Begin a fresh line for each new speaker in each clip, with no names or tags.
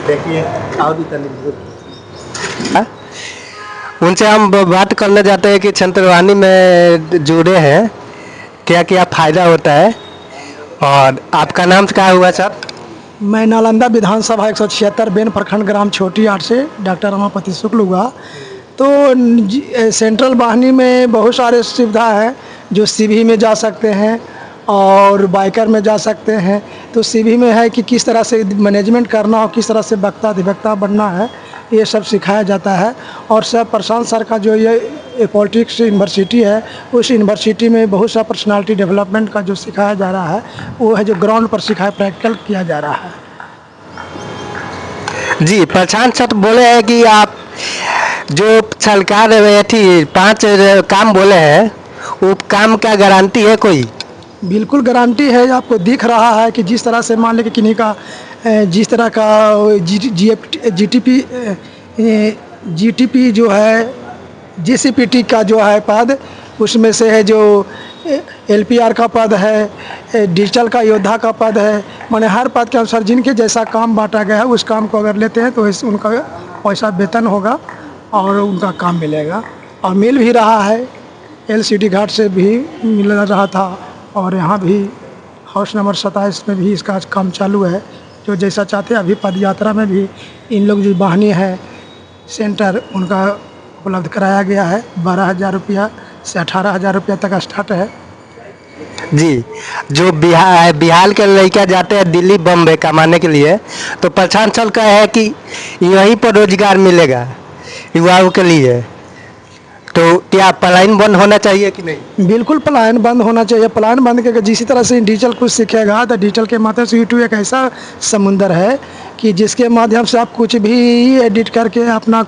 देखिए और भी तनिक
हाँ? उनसे हम बात करने जाते हैं कि छंतरवानी में जुड़े हैं, क्या क्या फ़ायदा होता है। और आपका नाम क्या हुआ सर?
मैं नालंदा विधानसभा 176 बेन प्रखंड ग्राम छोटी आठ से डॉक्टर रमापति शुक्ल हुआ। तो सेंट्रल वाहिनी में बहुत सारे सुविधा है, जो सीवी में जा सकते हैं और बाइकर में जा सकते हैं। तो सीवी में है कि किस तरह से मैनेजमेंट करना हो, किस तरह से वक्ता अधिवक्ता बनना है, ये सब सिखाया जाता है। और सब प्रशांत सर का जो ये पॉलिटिक्स यूनिवर्सिटी है, उस यूनिवर्सिटी में बहुत सा पर्सनालिटी डेवलपमेंट का जो सिखाया जा रहा है, वो है जो ग्राउंड पर सिखाया, प्रैक्टिकल किया जा रहा है।
जी, प्रशांत सर बोले हैं कि आप जो सरकार थी 5 काम बोले हैं, वो काम का गारंटी है कोई?
बिल्कुल गारंटी है। आपको दिख रहा है कि जिस तरह से मान लें कि किन्हीं का जिस तरह का जीटीपी जो है, जीसीपीटी का जो है पद, उसमें से है जो एलपीआर का पद है, डिजिटल का योद्धा का पद है। माने हर पद के अनुसार जिनके जैसा काम बांटा गया है, उस काम को अगर लेते हैं तो उनका पैसा वेतन होगा और उनका काम मिलेगा। और मिल भी रहा है, एलसीडी घाट से भी मिल रहा था और यहाँ भी हाउस नंबर 27 में भी इसका काम चालू है। जो जैसा चाहते हैं, अभी पद यात्रा में भी इन लोग जो वाहिनी है सेंटर, उनका उपलब्ध कराया गया है। 12,000 रुपया से 18,000 रुपया तक स्टार्ट है।
जी, जो बिहार के लड़का जाते हैं दिल्ली बम्बई कमाने के लिए, तो प्रशांत सर का है कि यहीं पर रोजगार मिलेगा युवाओं के लिए। तो क्या पलायन बंद होना चाहिए कि नहीं?
बिल्कुल पलायन बंद होना चाहिए। पलायन बंद करके जिस तरह से डिजिटल कुछ सीखेगा, तो डिजिटल के माध्यम से यूट्यूब एक ऐसा समुंदर है कि जिसके माध्यम से आप कुछ भी एडिट करके अपना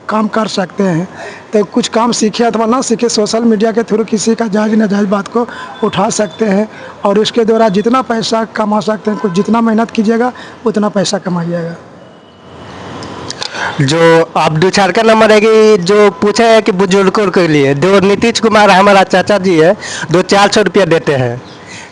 काम कर सकते हैं। तो कुछ काम सीखे अथवा ना सीखे, सोशल मीडिया के थ्रू किसी का जायज़ नाजायज़ बात को उठा सकते हैं और उसके द्वारा जितना पैसा कमा सकते हैं, कुछ जितना मेहनत कीजिएगा उतना पैसा कमाइएगा।
जो अब दूसरा का नंबर है कि जो पूछा है कि बुजुर्गों के लिए, जो नीतीश कुमार हमारा चाचा जी है, 400 रुपया देते हैं,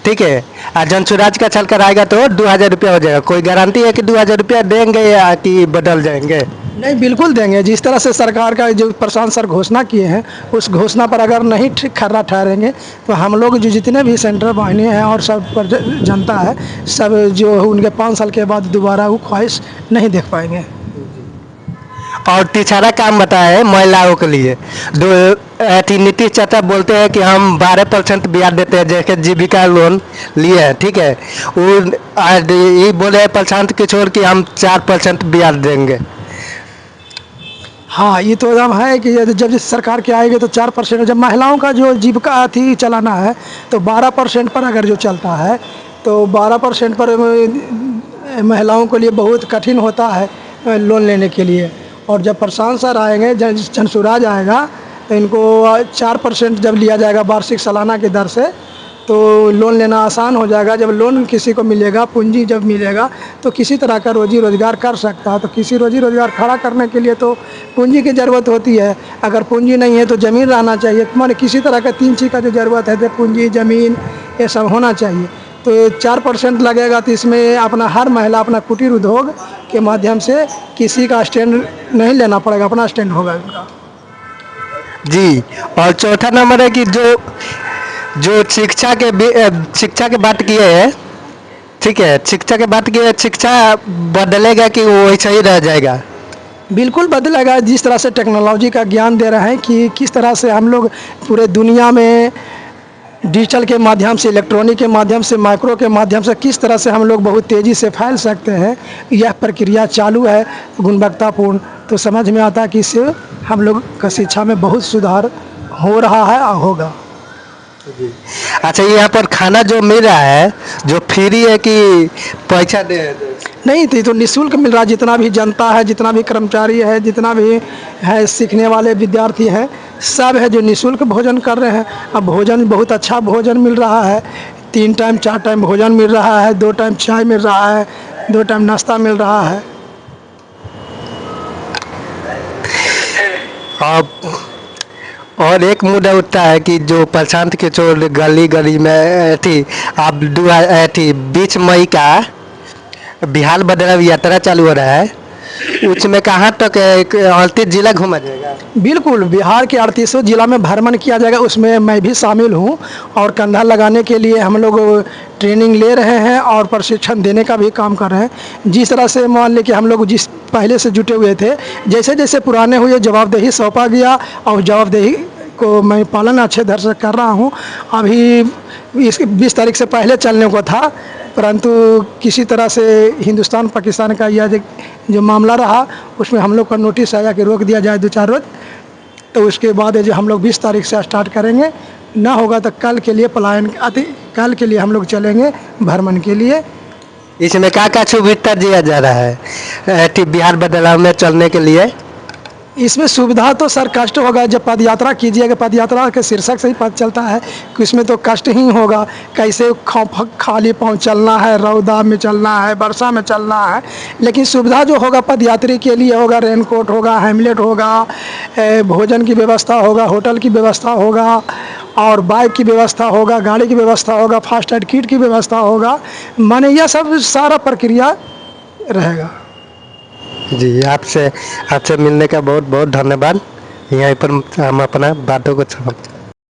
ठीक है। और जनसुराज का चल कर आएगा तो 2,000 रुपया हो जाएगा। कोई गारंटी है कि 2,000 रुपया देंगे या कि बदल जाएंगे?
नहीं, बिल्कुल देंगे। जिस तरह से सरकार का जो प्रशांत सर घोषणा किए हैं, उस घोषणा पर अगर नहीं खरा ठहरेंगे तो हम लोग जो जितने भी सेंट्रल वाहिनी हैं और सब पर जनता है, सब जो उनके 5 साल के बाद दोबारा वो ख्वाहिश नहीं देख पाएंगे।
और तीसरा काम बताए महिलाओं के लिए, नीतीश चाचा बोलते हैं कि हम 12% ब्याज देते हैं, जैसे जीविका लोन लिए हैं, ठीक है। वो ये बोले हैं प्रशांत किशोर कि हम 4% ब्याज देंगे।
हाँ, ये तो एकदम है कि जब जिस सरकार के आएगी तो 4%। जब महिलाओं का जो जीविका थी चलाना है तो 12% पर अगर जो चलता है तो 12% पर महिलाओं के लिए बहुत कठिन होता है लोन लेने के लिए। और जब प्रशांत सर आएंगे, जनसुराज आएगा, तो इनको 4% जब लिया जाएगा वार्षिक सालाना की दर से, तो लोन लेना आसान हो जाएगा। जब लोन किसी को मिलेगा, पूंजी जब मिलेगा, तो किसी तरह का रोजी रोजगार कर सकता है। तो किसी रोजी रोजगार खड़ा करने के लिए तो पूंजी की ज़रूरत होती है। अगर पूंजी नहीं है तो ज़मीन रहना चाहिए। माने किसी तरह का 3 चीज़ का जो ज़रूरत है, तो पूंजी, ज़मीन, ये सब होना चाहिए। तो 4% लगेगा, तो इसमें अपना हर महिला अपना कुटीर उद्योग के माध्यम से किसी का स्टैंड नहीं लेना पड़ेगा, अपना स्टैंड होगा उनका।
जी, और चौथा नंबर है कि जो शिक्षा के बात किए हैं, ठीक है, शिक्षा के बात किए, शिक्षा बदलेगा कि वो वैसा ही रह जाएगा?
बिल्कुल बदलेगा। जिस तरह से टेक्नोलॉजी का ज्ञान दे रहे हैं कि किस तरह से हम लोग पूरे दुनिया में डिजिटल के माध्यम से, इलेक्ट्रॉनिक के माध्यम से, माइक्रो के माध्यम से किस तरह से हम लोग बहुत तेज़ी से फैल सकते हैं, यह प्रक्रिया चालू है गुणवत्तापूर्ण। तो समझ में आता है कि इससे हम लोग का शिक्षा में बहुत सुधार हो रहा है और होगा।
अच्छा, यहाँ पर खाना जो मिल रहा है, जो फ्री है कि पैसा दे?
नहीं, तो निःशुल्क मिल रहा है। जितना भी जनता है, जितना भी कर्मचारी है, जितना भी है सीखने वाले विद्यार्थी हैं, सब है जो निःशुल्क भोजन कर रहे हैं। अब भोजन बहुत अच्छा भोजन मिल रहा है। 3 टाइम 4 टाइम भोजन मिल रहा है, 2 टाइम चाय मिल रहा है, 2 टाइम नाश्ता मिल रहा है।
और एक मुद्दा उठता है कि जो प्रशांत किशोर गली गली में थी, अब 20 20 मई का बिहार बदलाव यात्रा चालू हो रहा है, उसमें कहाँ तक 38 जिला घूमा जाएगा?
बिल्कुल, बिहार के 38 जिला में भ्रमण किया जाएगा, उसमें मैं भी शामिल हूँ और कंधा लगाने के लिए हम लोग ट्रेनिंग ले रहे हैं और प्रशिक्षण देने का भी काम कर रहे हैं। जिस तरह से मान लें कि हम लोग जिस पहले से जुटे हुए थे, जैसे जैसे पुराने हुए जवाबदेही सौंपा गया और जवाबदेही को मैं पालन अच्छे तरह से कर रहा हूँ। अभी 20 तारीख से पहले चलने को था, परंतु किसी तरह से हिंदुस्तान पाकिस्तान का यह जो मामला रहा, उसमें हम लोग का नोटिस आया कि रोक दिया जाए 2-4 रोज। तो उसके बाद जो हम लोग 20 तारीख से स्टार्ट करेंगे, ना होगा तो कल के लिए पलायन कल के लिए हम लोग चलेंगे भ्रमण के लिए।
इसमें क्या सुविधा दिया जा रहा है बिहार बदलाव में चलने के लिए?
इसमें सुविधा तो सर कष्ट होगा, जब पद यात्रा कीजिएगा, पद यात्रा के शीर्षक से ही पता चलता है कि इसमें तो कष्ट ही होगा। कैसे खाली पाँव चलना है, रौदा में चलना है, वर्षा में चलना है, लेकिन सुविधा जो होगा पद यात्री के लिए होगा, रेनकोट होगा, हेमलेट होगा, भोजन की व्यवस्था होगा, होटल की व्यवस्था होगा और बाइक की व्यवस्था होगा, गाड़ी की व्यवस्था होगा, फास्ट एड किट की व्यवस्था होगा। माने यह सब सारा प्रक्रिया रहेगा।
जी, आपसे मिलने का बहुत बहुत धन्यवाद। यहीं पर हम अपना बातों को समाप्त